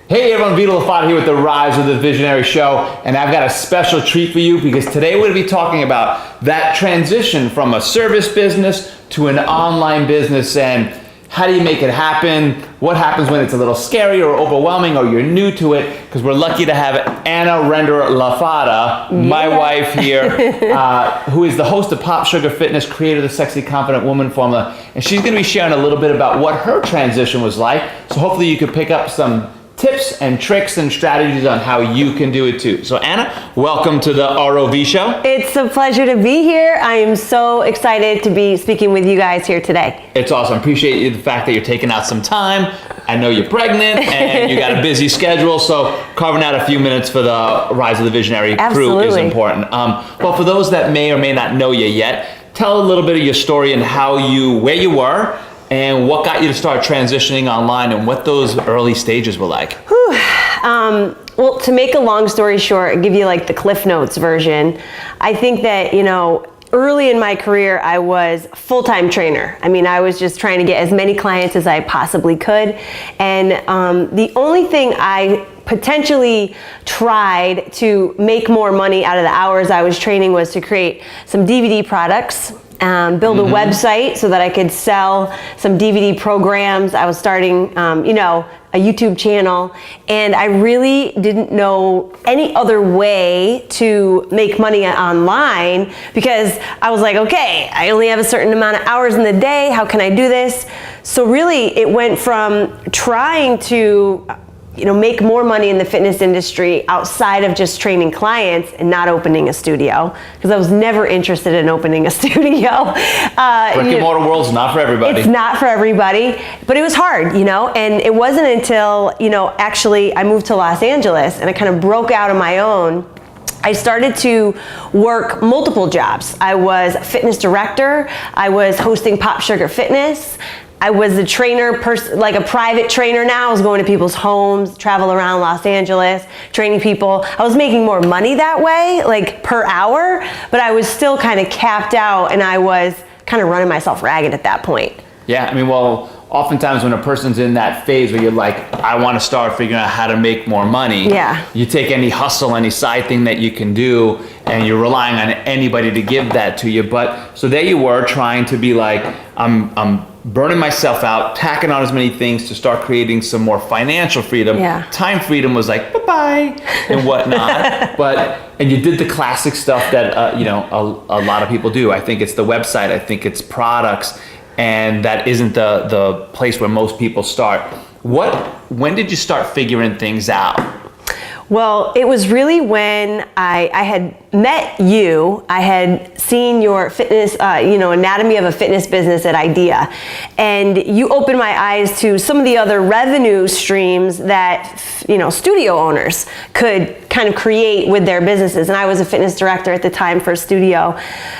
Hey everyone, Vito here with the Rise of the Visionary Show, and I've got a special treat for you because today we're going to be talking about that transition from a service business to an online business and how do you make it happen, what happens when it's a little scary or overwhelming or you're new to it, because we're lucky to have Anna Render-Lafada, my wife here, who is the host of PopSugar Fitness, creator of the Sexy Confident Woman formula, and she's going to be sharing a little bit about what her transition was like, so hopefully you can pick up some tips and tricks and strategies on how you can do it too. So Anna, welcome to the ROV show. It's a pleasure to be here. I am so excited to be speaking with you guys here today. It's awesome. Appreciate the fact that you're taking out some time. I know you're pregnant and you got a busy schedule, so carving out a few minutes for the Rise of the Visionary crew is important. Well, for those that may or may not know you yet, tell a little bit of your story and where you were, and what got you to start transitioning online and what those early stages were like. Well, to make a long story short, give you like the Cliff Notes version, I think that, early in my career, I was a full-time trainer. I mean, I was just trying to get as many clients as I possibly could. And the only thing I potentially tried to make more money out of the hours I was training was to create some DVD products, build a website so that I could sell some DVD programs. I was starting, a YouTube channel, and I really didn't know any other way to make money online because I was like, okay, I only have a certain amount of hours in the day. How can I do this? So really, it went from trying to make more money in the fitness industry outside of just training clients and not opening a studio, because I was never interested in opening a studio. Brick and mortar world's not for everybody. It's not for everybody, but it was hard, and it wasn't until, actually I moved to Los Angeles and I kind of broke out on my own. I started to work multiple jobs. I was a fitness director. I was hosting PopSugar Fitness. I was a trainer, like a private trainer now. I was going to people's homes, travel around Los Angeles, training people. I was making more money that way, like per hour, but I was still kind of capped out and I was kind of running myself ragged at that point. Yeah, oftentimes when a person's in that phase where you're like, I want to start figuring out how to make more money, you take any hustle, any side thing that you can do, and you're relying on anybody to give that to you. But so there you were trying to be like, I'm burning myself out, tacking on as many things to start creating some more financial freedom. Time freedom was like, bye-bye, and whatnot. And you did the classic stuff that, a lot of people do. I think it's the website, I think it's products, and that isn't the place where most people start. When did you start figuring things out? Well, it was really when I had met you. I had seen your fitness, anatomy of a fitness business at IDEA. And you opened my eyes to some of the other revenue streams that, studio owners could kind of create with their businesses. And I was a fitness director at the time for a studio.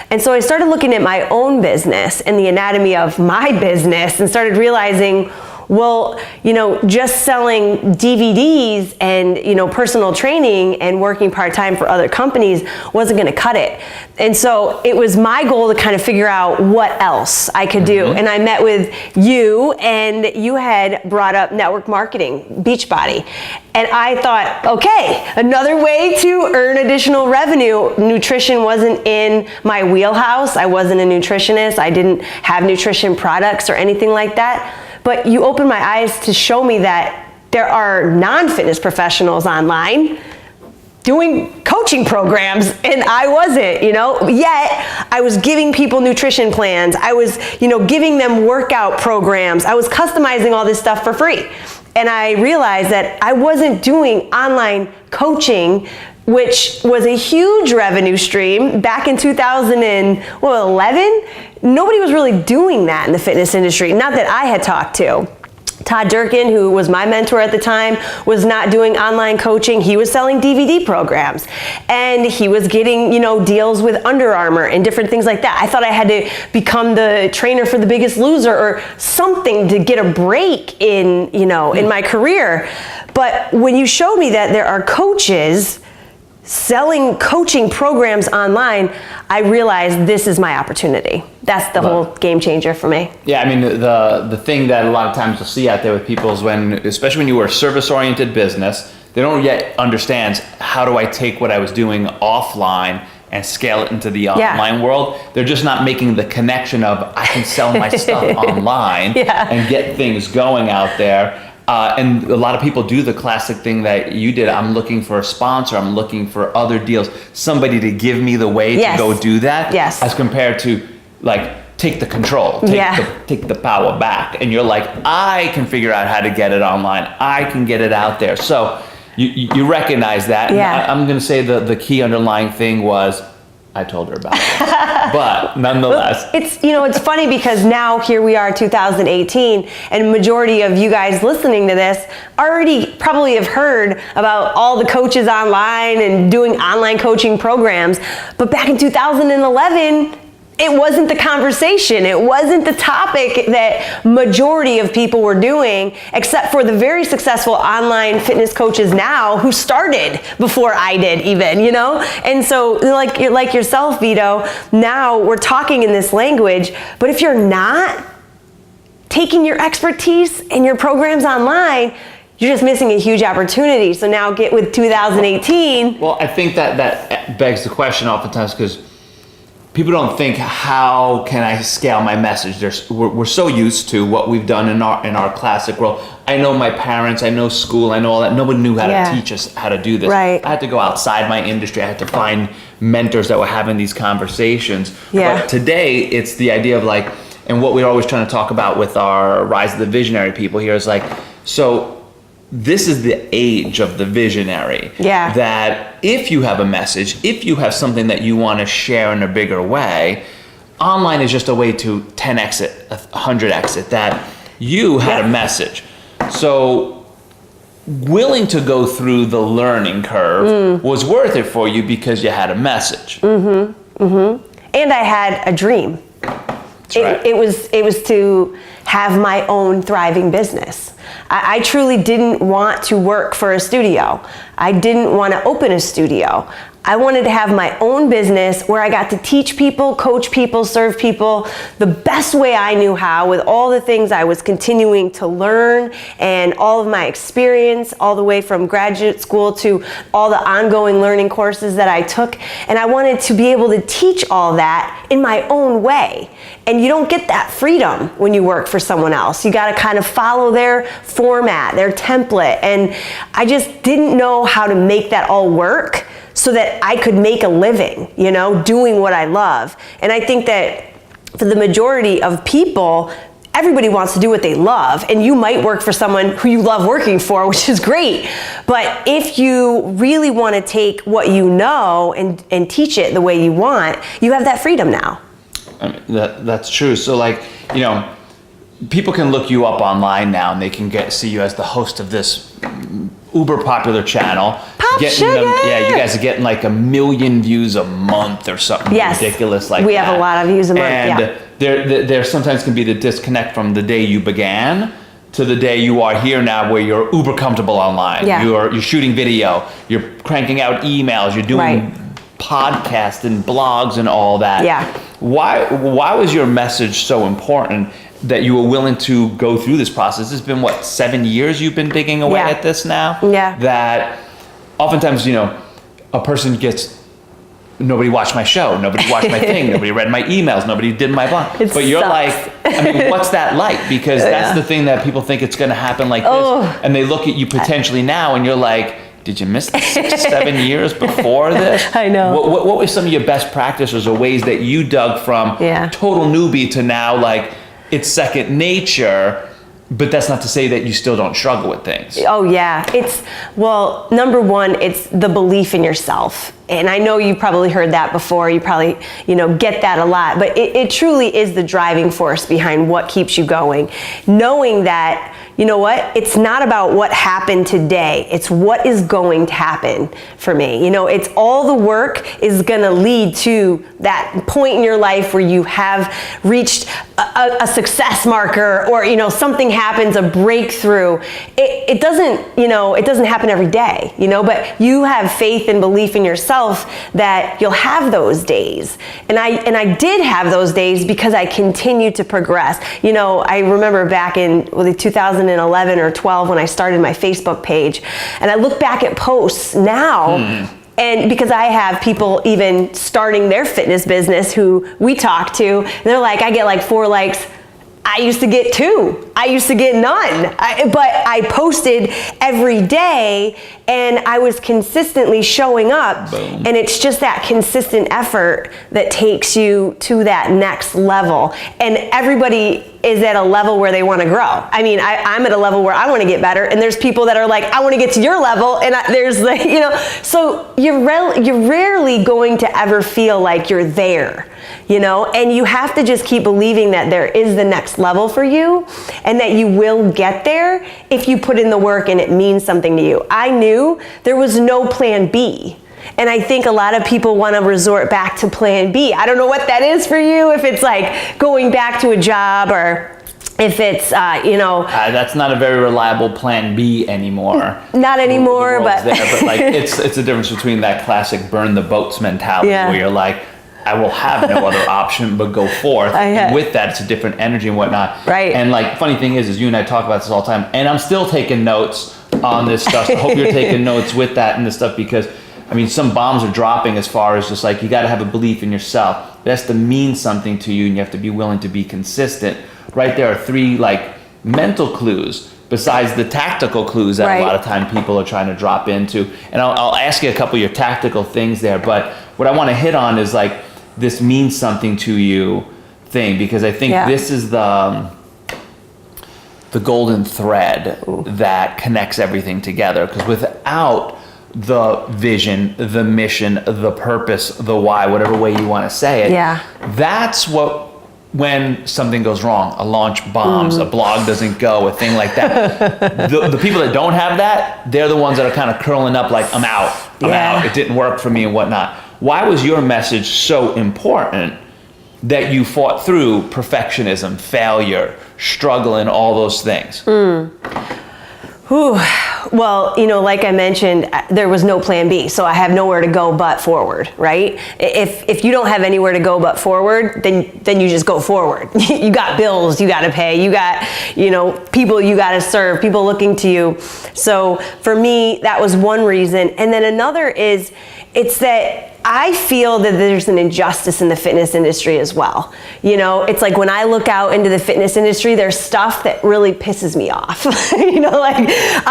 And so I started looking at my own business and the anatomy of my business and started realizing, well, just selling DVDs and, personal training and working part-time for other companies wasn't going to cut it. And so it was my goal to kind of figure out what else I could do. And I met with you, and you had brought up network marketing, Beachbody. And I thought, okay, another way to earn additional revenue. Nutrition wasn't in my wheelhouse. I wasn't a nutritionist. I didn't have nutrition products or anything like that. But you opened my eyes to show me that there are non-fitness professionals online doing coaching programs, and I wasn't, yet I was giving people nutrition plans. I was, giving them workout programs. I was customizing all this stuff for free. And I realized that I wasn't doing online coaching, which was a huge revenue stream back in 2011. Nobody was really doing that in the fitness industry, not that I had talked to. Todd Durkin, who was my mentor at the time, was not doing online coaching. He was selling DVD programs, and he was getting, deals with Under Armour and different things like that. I thought I had to become the trainer for The Biggest Loser or something to get a break in, in my career. But when you showed me that there are coaches selling coaching programs online, I realized this is my opportunity. That's the whole game changer for me. Yeah, I mean, the thing that a lot of times you'll see out there with people is when, especially when you were a service-oriented business, they don't yet understand, how do I take what I was doing offline and scale it into the online world? They're just not making the connection of, I can sell my stuff online and get things going out there. And a lot of people do the classic thing that you did. I'm looking for a sponsor. I'm looking for other deals. Somebody to give me the way to go do that. Yes. As compared to like, take the control, take the power back. And you're like, I can figure out how to get it online. I can get it out there. So you recognize that. Yeah. And I'm going to say the key underlying thing was, I told her about it. But nonetheless. It's funny because now here we are 2018, and majority of you guys listening to this already probably have heard about all the coaches online and doing online coaching programs. But back in 2011, it wasn't the conversation. It wasn't the topic that majority of people were doing, except for the very successful online fitness coaches now who started before I did even, And so like yourself, Vito, now we're talking in this language, but if you're not taking your expertise and your programs online, you're just missing a huge opportunity. So now get with 2018. Well, I think that begs the question oftentimes, because people don't think, how can I scale my message? We're so used to what we've done in our classic world. I know my parents, I know school, I know all that. Nobody knew how to teach us how to do this. Right. I had to go outside my industry. I had to find mentors that were having these conversations. Yeah. But today, it's the idea of like, and what we're always trying to talk about with our Rise of the Visionary people here is like, so this is the age of the visionary. Yeah. That if you have a message, if you have something that you want to share in a bigger way, online is just a way to 10x it, 100x it, that you had a message. So willing to go through the learning curve was worth it for you because you had a message. And I had a dream. That's right. It was to have my own thriving business. I truly didn't want to work for a studio. I didn't want to open a studio. I wanted to have my own business where I got to teach people, coach people, serve people the best way I knew how, with all the things I was continuing to learn and all of my experience, all the way from graduate school to all the ongoing learning courses that I took. And I wanted to be able to teach all that in my own way. And you don't get that freedom when you work for someone else. You got to kind of follow their format, their template. And I just didn't know how to make that all work so that I could make a living, doing what I love. And I think that for the majority of people, everybody wants to do what they love, and you might work for someone who you love working for, which is great. But if you really want to take what you know and teach it the way you want, you have that freedom now. I mean, that's true. So people can look you up online now, and they can see you as the host of this uber popular channel. PopSugar! You guys are getting like 1 million views a month or something ridiculous like that. We have a lot of views a month, and there sometimes can be the disconnect from the day you began to the day you are here now, where you're uber comfortable online. Yeah. You're shooting video, you're cranking out emails, you're doing podcasts and blogs and all that. Yeah. Why was your message so important that you were willing to go through this process? It's been 7 years you've been digging away at this now? Yeah. That oftentimes, a person gets, nobody watched my show, nobody watched my thing, nobody read my emails, nobody did my blog. But you're sucks. like, what's that like? Because that's the thing that people think it's going to happen like this. And they look at you potentially now and you're like, did you miss the 6-7 years before this? I know. What were some of your best practices or ways that you dug from total newbie to now it's second nature, but that's not to say that you still don't struggle with things? Oh yeah, number one, it's the belief in yourself. and I know you've probably heard that before, you probably, get that a lot, but it truly is the driving force behind what keeps you going. Knowing that, you know what, it's not about what happened today, it's what is going to happen for me. It's all the work is gonna lead to that point in your life where you have reached a success marker, or, something happens, a breakthrough. It doesn't happen every day, but you have faith and belief in yourself that you'll have those days. And I did have those days because I continued to progress. I remember back in 2011 or 12 when I started my Facebook page, and I look back at posts now, and because I have people even starting their fitness business who we talk to, and they're like, I get like 4 likes. I used to get 2. I used to get none. But I posted every day, and I was consistently showing up. Boom. And it's just that consistent effort that takes you to that next level. And everybody is at a level where they want to grow. I mean, I'm at a level where I want to get better, and there's people that are like, I want to get to your level, and there's like, so you're rarely going to ever feel like you're there, and you have to just keep believing that there is the next level for you, and that you will get there if you put in the work and it means something to you. I knew there was no plan B. And I think a lot of people want to resort back to plan B. I don't know what that is for you, if it's like going back to a job, or if it's, that's not a very reliable plan B anymore. Not anymore, but... like, it's the difference between that classic burn the boats mentality, where you're like, I will have no other option but go forth. And with that, it's a different energy and whatnot. Right. And like, funny thing is you and I talk about this all the time, and I'm still taking notes on this stuff. So I hope you're taking notes with that and this stuff, because I mean, some bombs are dropping as far as just like, you got to have a belief in yourself. It has to mean something to you, and you have to be willing to be consistent. Right there are 3 like mental clues besides the tactical clues that a lot of time people are trying to drop into. And I'll ask you a couple of your tactical things there, but what I want to hit on is like this means something to you thing, because I think this is the golden thread that connects everything together. Because without the vision, the mission, the purpose, the why, whatever way you want to say it, that's what, when something goes wrong, a launch bombs, a blog doesn't go, a thing like that. The people that don't have that, they're the ones that are kind of curling up like, I'm out, it didn't work for me and whatnot. Why was your message so important that you fought through perfectionism, failure, struggle, and all those things? Well, like I mentioned, there was no plan B, so I have nowhere to go but forward, right? If you don't have anywhere to go but forward, then you just go forward. You got bills you got to pay, you got, people you got to serve, people looking to you. So for me, that was one reason. And then another is, it's that I feel that there's an injustice in the fitness industry as well. It's like when I look out into the fitness industry, there's stuff that really pisses me off.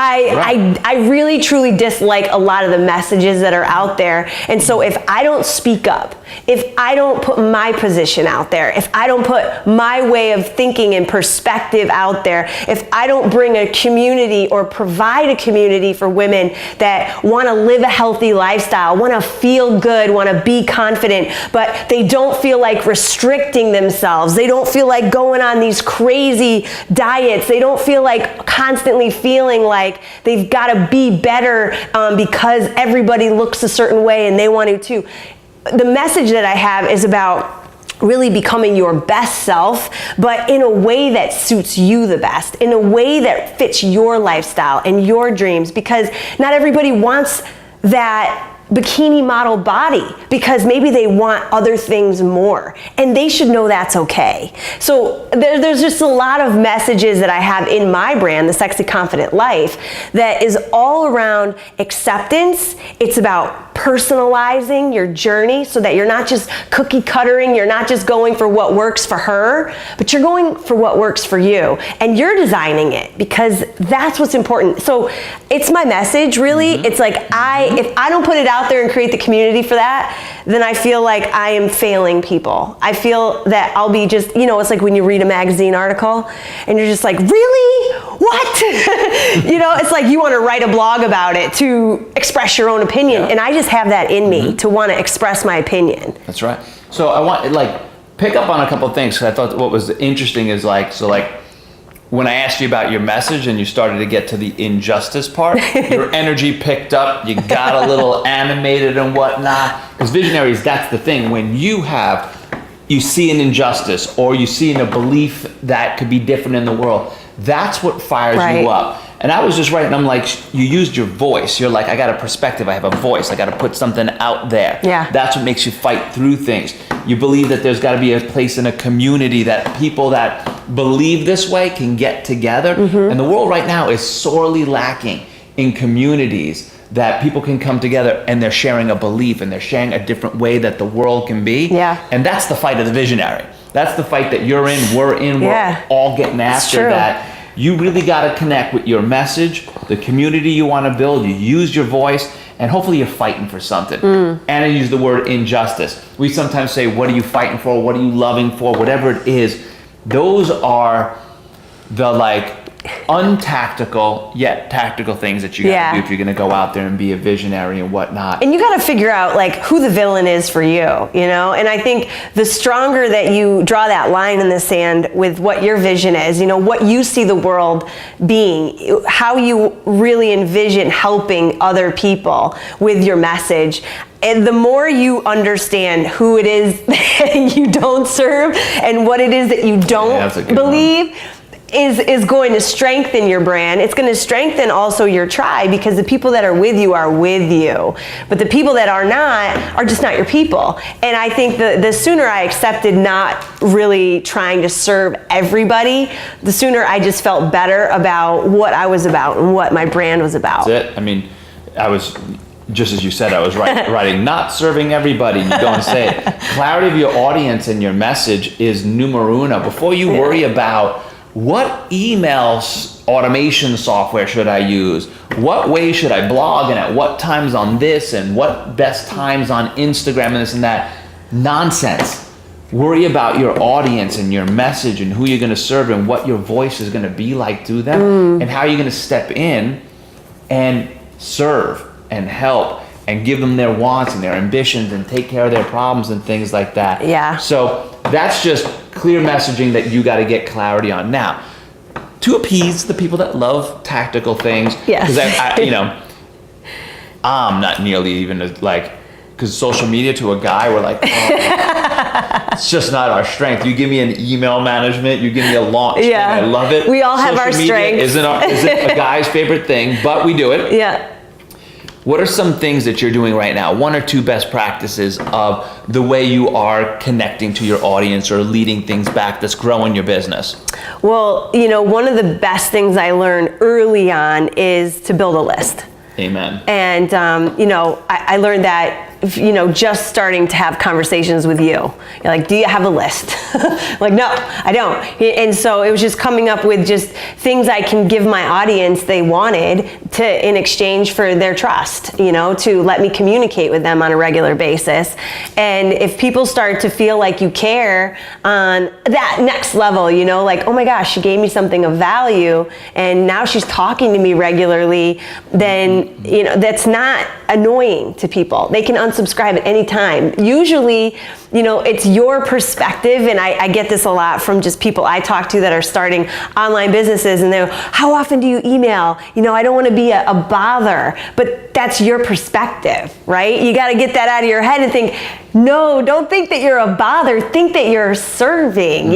I really truly dislike a lot of the messages that are out there. And so if I don't speak up, if I don't put my position out there, if I don't put my way of thinking and perspective out there, if I don't bring a community or provide a community for women that want to live a healthy lifestyle, want to feel good, want to be confident, but they don't feel like restricting themselves. They don't feel like going on these crazy diets. They don't feel like constantly feeling like they've got to be better because everybody looks a certain way and they want to too. The message that I have is about really becoming your best self, but in a way that suits you the best, in a way that fits your lifestyle and your dreams, because not everybody wants that bikini model body, because maybe they want other things more, and they should know that's okay. So there's just a lot of messages that I have in my brand, The Sexy Confident Life, that is all around acceptance. It's about personalizing your journey so that you're not just cookie cuttering, you're not just going for what works for her, but you're going for what works for you, and you're designing it, because that's what's important. So it's my message, really. It's like, if I don't put it out there and create the community for that, then I feel like I am failing people. I feel that I'll be just, it's like when you read a magazine article and you're just like, really? What? It's like you want to write a blog about it to express your own opinion. And I just have that in me to want to express my opinion. That's right. So I want pick up on a couple of things, because I thought what was interesting is when I asked you about your message and you started to get to the injustice part, your energy picked up, you got a little animated and whatnot. Because visionaries, that's the thing. When you see an injustice or you see a belief that could be different in the world, that's what fires you up. And I was just writing, I'm like, you used your voice. You're like, I got a perspective, I have a voice, I got to put something out there. Yeah. That's what makes you fight through things. You believe that there's got to be a place in a community that people that believe this way can get together. And the world right now is sorely lacking in communities that people can come together and they're sharing a belief and they're sharing a different way that the world can be. Yeah. And that's the fight of the visionary. That's the fight that you're in, we're in, we're all getting after that. You really got to connect with your message, the community you want to build. You use your voice, and hopefully you're fighting for something. And I use the word injustice. We sometimes say, what are you fighting for? What are you loving for? Whatever it is, those are the untactical yet tactical things that you got to do if you're going to go out there and be a visionary and whatnot. And you got to figure out who the villain is for you, And I think the stronger that you draw that line in the sand with what your vision is, what you see the world being, how you really envision helping other people with your message. And the more you understand who it is that you don't serve and what it is that you don't believe, is going to strengthen your brand. It's going to strengthen also your tribe, because the people that are with you are with you. But the people that are not are just not your people. And I think the sooner I accepted not really trying to serve everybody, the sooner I just felt better about what I was about and what my brand was about. That's it. I mean, I was, just as you said, I was writing, not serving everybody. You don't say it. Clarity of your audience and your message is numero uno. Before you worry about what email automation software should I use? What way should I blog, and at what times on this, and what best times on Instagram, and this and that? Nonsense. Worry about your audience and your message and who you're going to serve and what your voice is going to be like to them and how you're going to step in and serve and help and give them their wants and their ambitions and take care of their problems and things like that. Yeah. So that's just clear messaging that you got to get clarity on. Now, to appease the people that love tactical things, because I'm not nearly even because social media to a guy, we're like, it's just not our strength. You give me an email management, you give me a launch thing, I love it. We all have our strengths. Isn't a guy's favorite thing, but we do it. Yeah. What are some things that you're doing right now? One or two best practices of the way you are connecting to your audience or leading things back that's growing your business? Well, one of the best things I learned early on is to build a list. Amen. And, I learned that, just starting to have conversations with you. You're like, do you have a list? Like, no, I don't. And so it was just coming up with just things I can give my audience they wanted in exchange for their trust, to let me communicate with them on a regular basis. And if people start to feel like you care on that next level, oh my gosh, she gave me something of value and now she's talking to me regularly, then, that's not annoying to people. They can unsubscribe at any time. Usually, it's your perspective, and I get this a lot from just people I talk to that are starting online businesses, and they're, how often do you email? I don't want to be a bother, but that's your perspective, right? You got to get that out of your head and think, no, don't think that you're a bother. Think that you're serving,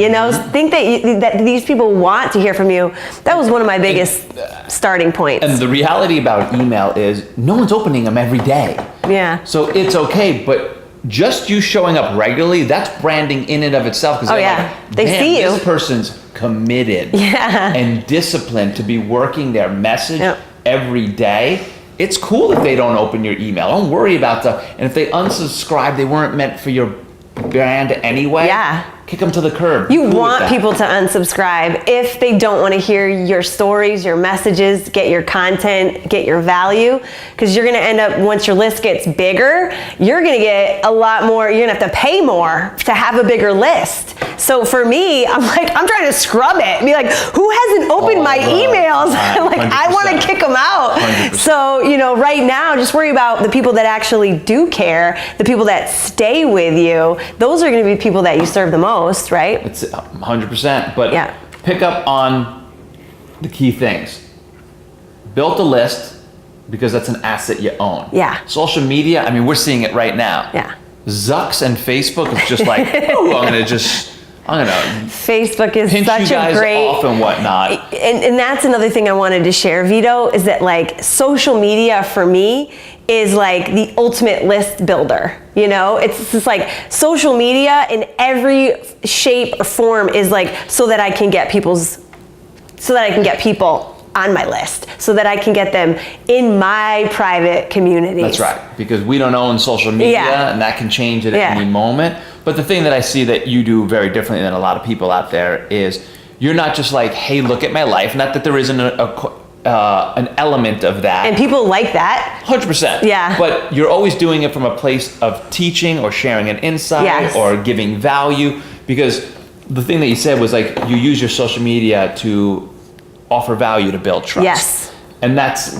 think that these people want to hear from you. That was one of my biggest starting points. And the reality about email is no one's opening them every day. Yeah. So it's okay, but just you showing up regularly, that's branding in and of itself. Because they see you. This person's committed and disciplined to be working their message every day. It's cool if they don't open your email. Don't worry about and if they unsubscribe, they weren't meant for your brand anyway. kick them to the curb. You want people to unsubscribe if they don't want to hear your stories, your messages, get your content, get your value, because you're going to end up, once your list gets bigger, you're going to get a lot more, you're going to have to pay more to have a bigger list. So for me, I'm trying to scrub it, be like, who hasn't opened my emails? Like, 100%. I want to kick them out. 100%. So, right now, just worry about the people that actually do care, the people that stay with you. Those are going to be people that you serve the most, right? It's 100%. But pick up on the key things. Built a list because that's an asset you own. Yeah. Social media, we're seeing it right now. Yeah. Zucks and Facebook is just like, ooh, I'm gonna Facebook is pinch such you guys a great off and whatnot. And that's another thing I wanted to share, Vito, is that like social media for me is like the ultimate list builder. It's just like social media in every shape or form is like so that I can get people on my list, so that I can get them in my private communities. That's right, because we don't own social media, and that can change at any moment. But the thing that I see that you do very differently than a lot of people out there is you're not just like, hey, look at my life. Not that there isn't an element of that. And people like that. 100%. Yeah. But you're always doing it from a place of teaching or sharing an insight or giving value. Because the thing that you said was like, you use your social media to offer value to build trust. Yes. And that's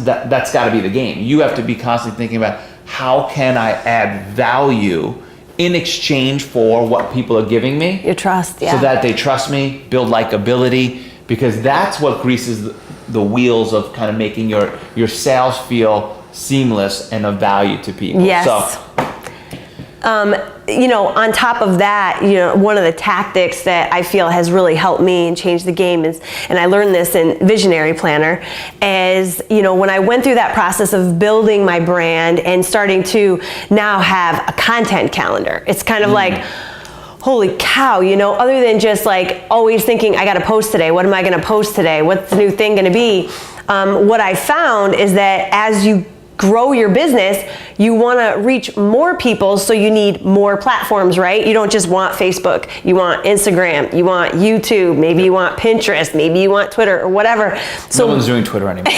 got to be the game. You have to be constantly thinking about, how can I add value in exchange for what people are giving me? Your trust, so that they trust me, build likability, because that's what greases the wheels of kind of making your sales feel seamless and of value to people. Yes. So, on top of that, one of the tactics that I feel has really helped me and changed the game is, and I learned this in Visionary Planner, is, when I went through that process of building my brand and starting to now have a content calendar, it's kind of like, holy cow, other than just like always thinking, I got to post today. What am I going to post today? What's the new thing going to be? What I found is that as you grow your business, you want to reach more people, so you need more platforms, right? You don't just want Facebook, you want Instagram, you want YouTube, maybe you want Pinterest, maybe you want Twitter or whatever. So no one's doing Twitter anymore.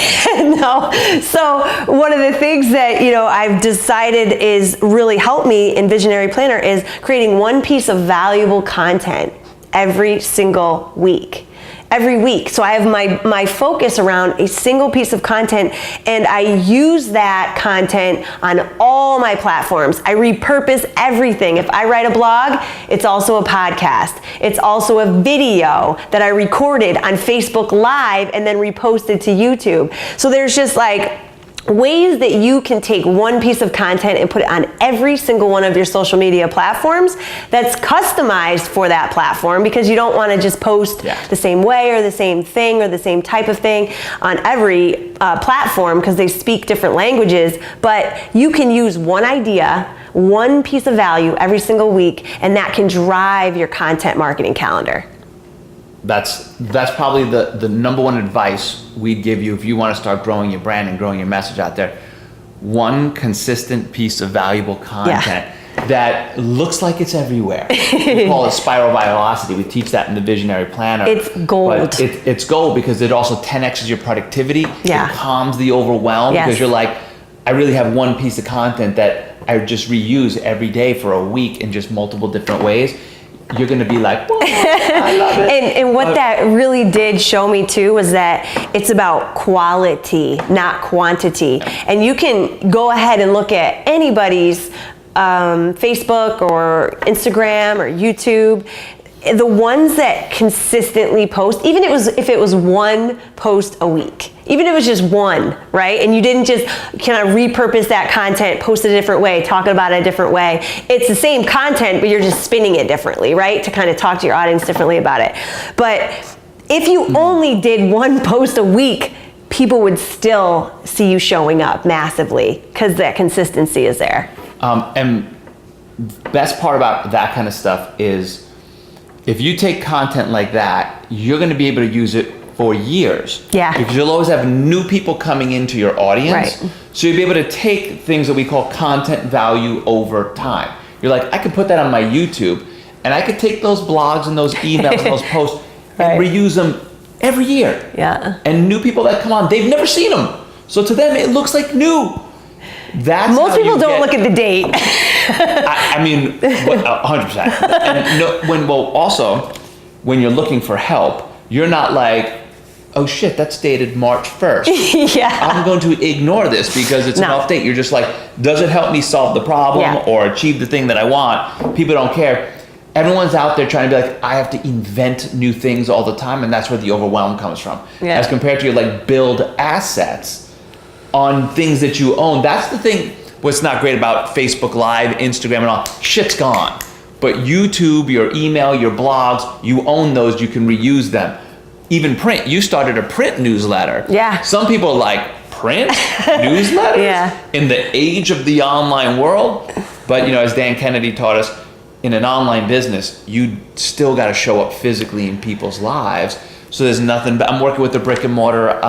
No. So one of the things that, I've decided is really helped me in Visionary Planner is creating one piece of valuable content every single week. Every week. So I have my focus around a single piece of content, and I use that content on all my platforms. I repurpose everything. If I write a blog, it's also a podcast. It's also a video that I recorded on Facebook Live and then reposted to YouTube. So there's just like ways that you can take one piece of content and put it on every single one of your social media platforms that's customized for that platform, because you don't want to just post the same way or the same thing or the same type of thing on every platform, because they speak different languages. But you can use one idea, one piece of value every single week, and that can drive your content marketing calendar. That's probably the number one advice we'd give you if you want to start growing your brand and growing your message out there. One consistent piece of valuable content that looks like it's everywhere. We call it spiral velocity. We teach that in the Visionary Planner. It's gold. But it's gold because it also 10x's your productivity. Yeah. It calms the overwhelm because you're like, I really have one piece of content that I just reuse every day for a week in just multiple different ways. You're going to be like, whoa, I love it. and what that really did show me too was that it's about quality, not quantity. And you can go ahead and look at anybody's Facebook or Instagram or YouTube. The ones that consistently post, even if it was one post a week, even if it was just one, right? And you didn't just kind of repurpose that content, post it a different way, talk about it a different way. It's the same content, but you're just spinning it differently, right? To kind of talk to your audience differently about it. But if you only did one post a week, people would still see you showing up massively because that consistency is there. And best part about that kind of stuff is if you take content like that, you're going to be able to use it for years. Yeah. Because you'll always have new people coming into your audience. Right. So you'll be able to take things that we call content value over time. You're like, I can put that on my YouTube And I could take those blogs and those emails and those posts and reuse them every year. Yeah. And new people that come on, they've never seen them. So to them, it looks like new. That's most people don't look at the date. I mean, 100%. And also, when you're looking for help, you're not like, oh shit, that's dated March 1st. Yeah. I'm going to ignore this because it's an off date. You're just like, does it help me solve the problem or achieve the thing that I want? People don't care. Everyone's out there trying to be like, I have to invent new things all the time, and that's where the overwhelm comes from. Yeah. As compared to like build assets on things that you own. That's the thing. What's not great about Facebook Live, Instagram, and all, shit's gone. But YouTube, your email, your blogs, you own those, you can reuse them. Even print, you started a print newsletter. Yeah. Some people are like, print newsletters? Yeah. In the age of the online world? But as Dan Kennedy taught us, in an online business, you still got to show up physically in people's lives. So there's nothing, I'm working with the brick and mortar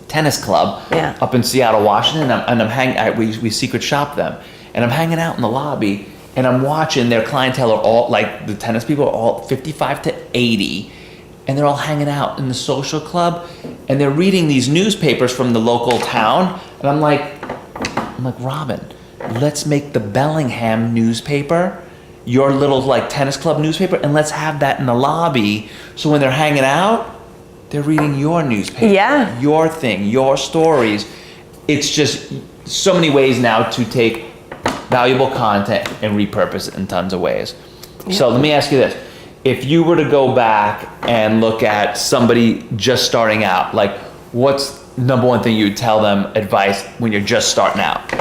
tennis club up in Seattle, Washington, and I'm hanging, we secret shop them. And I'm hanging out in the lobby, and I'm watching their clientele are all, like the tennis people are all 55 to 80, and they're all hanging out in the social club, and they're reading these newspapers from the local town, and I'm like, Robin, let's make the Bellingham newspaper your little like tennis club newspaper, and let's have that in the lobby, so when they're hanging out, they're reading your newspaper, your thing, your stories. It's just so many ways now to take valuable content and repurpose it in tons of ways. So let me ask you this. If you were to go back and look at somebody just starting out, like what's number one thing you would tell them advice when you're just starting out?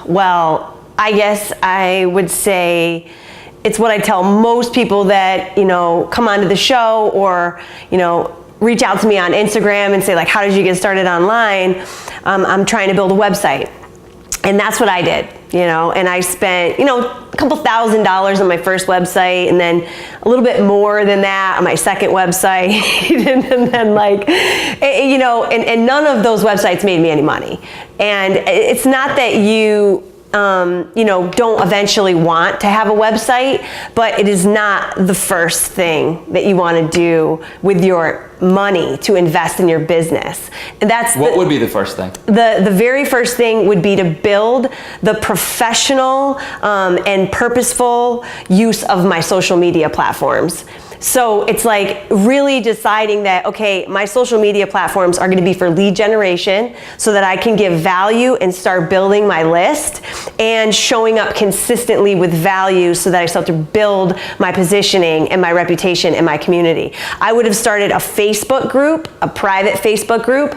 Well, I guess I would say it's what I tell most people that, come onto the show or, reach out to me on Instagram and say like, how did you get started online? I'm trying to build a website. And that's what I did, and I spent, a couple $1,000s on my first website, and then a little bit more than that on my second website. and then like, and none of those websites made me any money. And it's not that you don't eventually want to have a website, but it is not the first thing that you want to do with your money to invest in your business. And that's what would be the first thing? The very first thing would be to build the professional and purposeful use of my social media platforms. So it's like really deciding that, okay, my social media platforms are going to be for lead generation so that I can give value and start building my list, and showing up consistently with value so that I start to build my positioning and my reputation in my community. I would have started a Facebook group, a private Facebook group,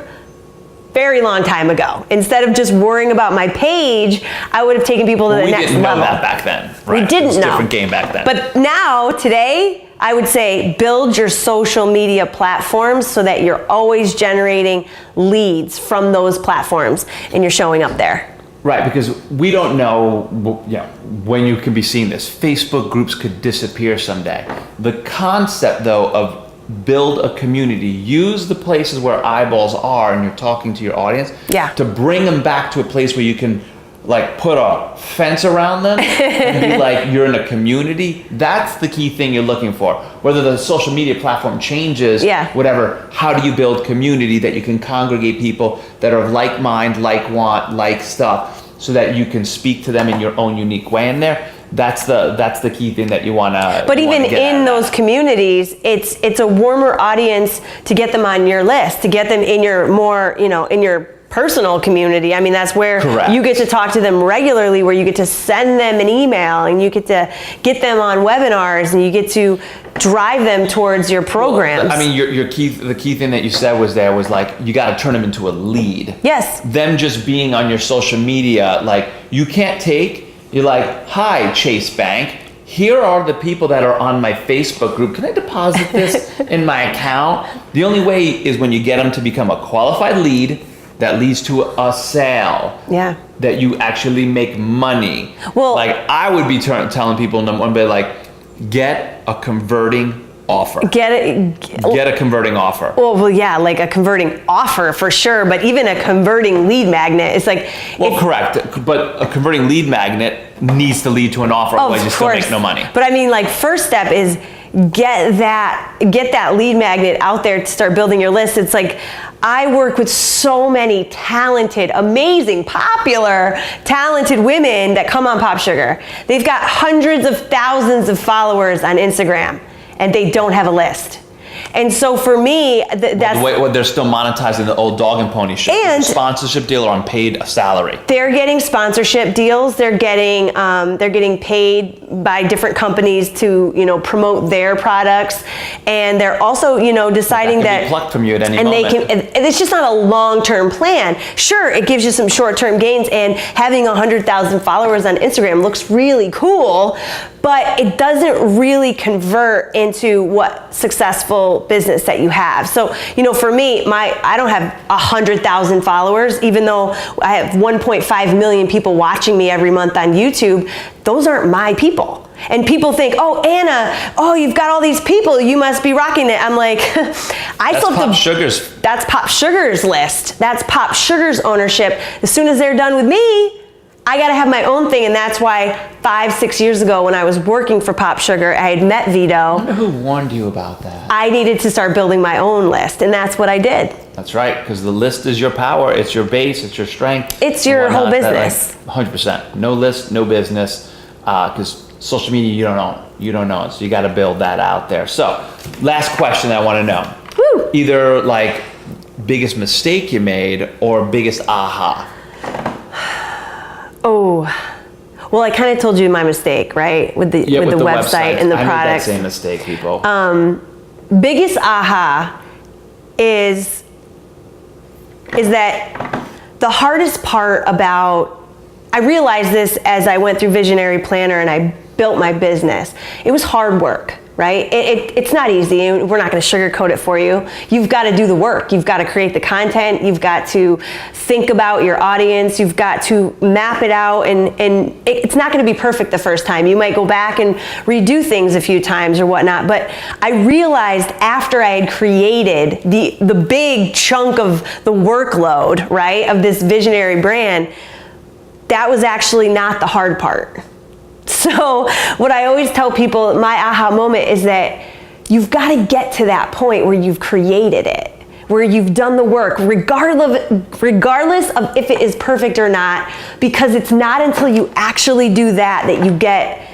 very long time ago. Instead of just worrying about my page, I would have taken people to the next level. We didn't know that back then. Right? We didn't know. It was a different game back then. But now, today, I would say build your social media platforms so that you're always generating leads from those platforms and you're showing up there. Right, because we don't know when you can be seeing this. Facebook groups could disappear someday. The concept, though, of build a community, use the places where eyeballs are and you're talking to your audience to bring them back to a place where you can like put a fence around them and be like you're in a community. That's the key thing you're looking for. Whether the social media platform changes, whatever, how do you build community that you can congregate people that are of like mind, like want, like stuff, so that you can speak to them in your own unique way in there. That's the key thing that you want to. But even in those communities, it's a warmer audience to get them on your list, to get them in your more, in your personal community. I mean, that's where you get to talk to them regularly, where you get to send them an email and you get to get them on webinars and you get to drive them towards your programs. Well, I mean, the key thing that you said was like, you got to turn them into a lead. Yes. Them just being on your social media, like you can't you're like, hi, Chase Bank. Here are the people that are on my Facebook group. Can I deposit this in my account? The only way is when you get them to become a qualified lead that leads to a sale. Yeah. That you actually make money. Well, like I would be telling people, number one, but like get a converting offer. Get a converting offer. Well, yeah, like a converting offer for sure, but even a converting lead magnet, it's like... Well, correct, but a converting lead magnet needs to lead to an offer, otherwise you still make no money. But I mean, like, first step is get that lead magnet out there to start building your list. It's like, I work with so many talented, amazing, popular, talented women that come on PopSugar. They've got hundreds of thousands of followers on Instagram, and they don't have a list. And so for me, that's... they're still monetizing the old dog and pony shit. And sponsorship deal or on paid salary. They're getting sponsorship deals. They're getting paid by different companies to, promote their products. And they're also, deciding that... Be plucked from you at any moment. And it's just not a long-term plan. Sure, it gives you some short-term gains, and having 100,000 followers on Instagram looks really cool, but it doesn't really convert into what successful business that you have. So, for me, I don't have 100,000 followers, even though I have 1.5 million people watching me every month on YouTube. Those aren't my people. And people think, oh, Anna, you've got all these people, you must be rocking it. I'm like, That's PopSugar's list. That's PopSugar's ownership. As soon as they're done with me, I gotta have my own thing, and that's why 5-6 years ago when I was working for PopSugar, I had met Vito. I wonder who warned you about that. I needed to start building my own list, and that's what I did. That's right, because the list is your power, it's your base, it's your strength. It's your whole business. 100%. No list, no business, because social media, you don't know it, so you gotta build that out there. So, last question I wanna know. Woo. Either like biggest mistake you made or biggest aha. Oh, well, I kind of told you my mistake, right? With the website and the product. I made that same mistake, people. Biggest aha is that the hardest part about, I realized this as I went through Visionary Planner and I built my business. It was hard work. Right? It's not easy. We're not going to sugarcoat it for you. You've got to do the work. You've got to create the content. You've got to think about your audience. You've got to map it out. And it's not going to be perfect the first time. You might go back and redo things a few times or whatnot. But I realized after I had created the big chunk of the workload, right, of this visionary brand, that was actually not the hard part. So what I always tell people, my aha moment is that you've got to get to that point where you've created it, where you've done the work, regardless of if it is perfect or not, because it's not until you actually do that you get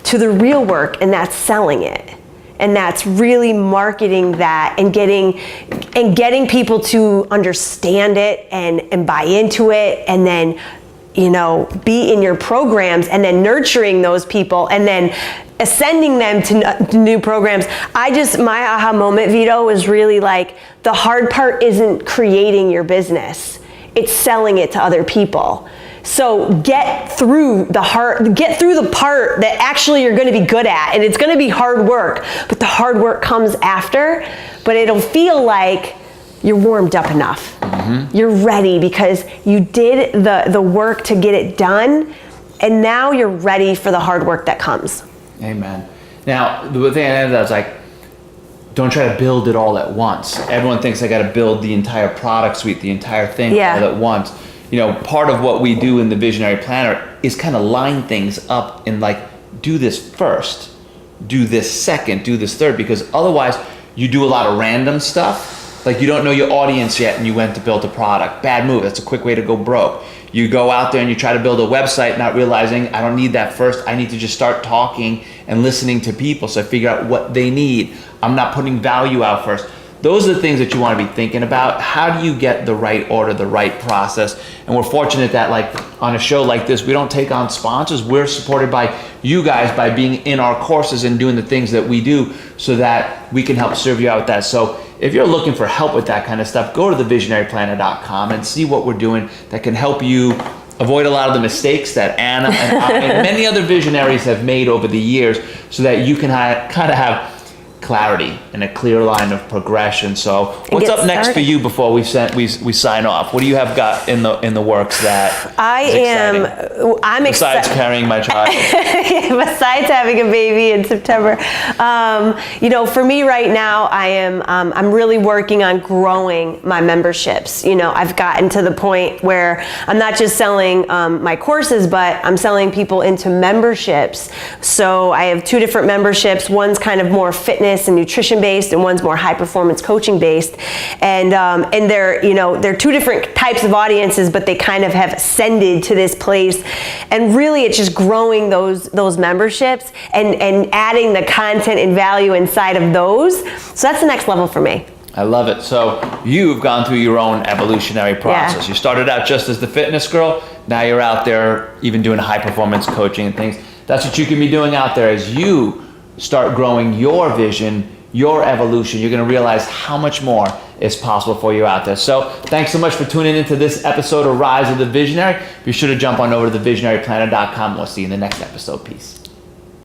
to the real work, and that's selling it. And that's really marketing that and getting people to understand it and buy into it, and then be in your programs, and then nurturing those people, and then ascending them to new programs. My aha moment, Vito, was really like, the hard part isn't creating your business. It's selling it to other people. So get through the part that actually you're going to be good at, and it's going to be hard work, but the hard work comes after, but it'll feel like you're warmed up enough. Mm-hmm. You're ready because you did the work to get it done, and now you're ready for the hard work that comes. Amen. Now, the thing I ended up is like, don't try to build it all at once. Everyone thinks I got to build the entire product suite, the entire thing all at once. Part of what we do in the Visionary Planner is kind of line things up and like, do this first, do this second, do this third, because otherwise you do a lot of random stuff. Like, you don't know your audience yet and you went to build a product. Bad move. That's a quick way to go broke. You go out there and you try to build a website not realizing I don't need that first. I need to just start talking and listening to people so I figure out what they need. I'm not putting value out first. Those are the things that you want to be thinking about. How do you get the right order, the right process? And we're fortunate that, like, on a show like this, we don't take on sponsors. We're supported by you guys by being in our courses and doing the things that we do so that we can help serve you out with that. So if you're looking for help with that kind of stuff, go to thevisionaryplanner.com and see what we're doing that can help you avoid a lot of the mistakes that Anna and many other visionaries have made over the years, so that you can kind of have clarity and a clear line of progression. So what's up next for you before we sign off? What do you have got in the works that I'm besides carrying my child? Besides having a baby in September, for me right now, I'm really working on growing my memberships. I've gotten to the point where I'm not just selling my courses, but I'm selling people into memberships. So I have 2 different memberships. One's kind of more fitness and nutrition based, and one's more high performance coaching based. And they're 2 different types of audiences, but they kind of have ascended to this place. And really, it's just growing those memberships and adding the content and value inside of those. So that's the next level for me. I love it. So you've gone through your own evolutionary process. Yeah. You started out just as the fitness girl. Now you're out there even doing high performance coaching and things. That's what you can be doing out there as you start growing your vision, your evolution. You're going to realize how much more is possible for you out there. So thanks so much for tuning into this episode of Rise of the Visionary. Be sure to jump on over to thevisionaryplanner.com. We'll see you in the next episode. Peace.